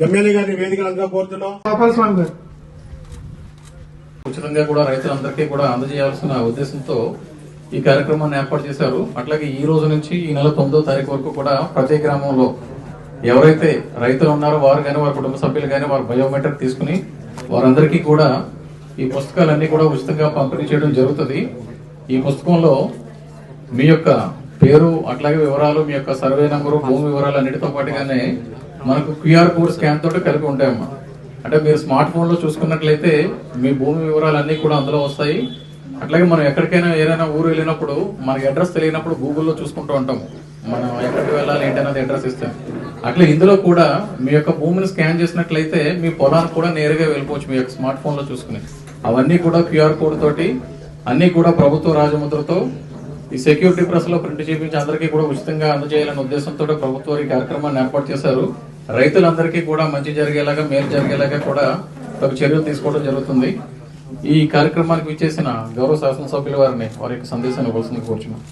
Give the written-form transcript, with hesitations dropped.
MLA గారిని వేదికలంగా కోరుతున్నాం. ఉచితంగా కూడా రైతులందరికీ కూడా అందజేయాల్సిన ఉద్దేశంతో ఈ కార్యక్రమాన్ని ఏర్పాటు చేశారు. అట్లాగే ఈ రోజు నుంచి ఈ నెల 9వ తారీఖు వరకు కూడా ప్రతి గ్రామంలో ఎవరైతే రైతులు ఉన్నారో వారు కానీ వారి కుటుంబ సభ్యులు కానీ వారు బయోమెట్రిక్ తీసుకుని వారందరికీ కూడా ఈ పుస్తకాలన్నీ కూడా ఉచితంగా పంపిణీ చేయడం జరుగుతుంది. ఈ పుస్తకంలో మీ యొక్క పేరు అట్లాగే వివరాలు, మీ యొక్క సర్వే నంబరు, భూమి వివరాలు అన్నిటితో పాటుగానే మనకు QR కోడ్ స్కాన్ తోటి కలిపి ఉంటాయమ్మా. అంటే మీరు స్మార్ట్ ఫోన్ లో చూసుకున్నట్లయితే మీ భూమి వివరాలు అన్ని కూడా అందులో వస్తాయి. అట్లాగే మనం ఎక్కడికైనా ఏదైనా ఊరు వెళ్ళినప్పుడు మనకి అడ్రస్ తెలియనప్పుడు గూగుల్లో చూసుకుంటూ ఉంటాము, మనం ఎక్కడికి వెళ్ళాలి ఏంటన్నది అడ్రస్ ఇస్తాం. అట్లా ఇందులో కూడా మీ యొక్క భూమిని స్కాన్ చేసినట్లయితే మీ పొలానికి కూడా నేరుగా వెళ్ళిపోవచ్చు మీ యొక్క స్మార్ట్ ఫోన్ లో చూసుకుని. అవన్నీ కూడా QR కోడ్ తోటి అన్ని కూడా ప్రభుత్వ రాజముద్రతో ఈ సెక్యూరిటీ ప్రెస్ లో ప్రింట్ చేయించి అందరికీ కూడా ఉచితంగా అందజేయాలనే ఉద్దేశంతో ప్రభుత్వం ఈ కార్యక్రమాన్ని ఏర్పాటు చేశారు. రైతులందరికీ కూడా మంచి జరిగేలాగా, మేలు జరిగేలాగా కూడా ఒక చర్యలు తీసుకోవడం జరుగుతుంది. ఈ కార్యక్రమానికి విచ్చేసిన గౌరవ శాసనసభ్యుల వారిని వారి యొక్క సందేశాన్ని ఇవ్వాల్సింది కోరుచున్నాం.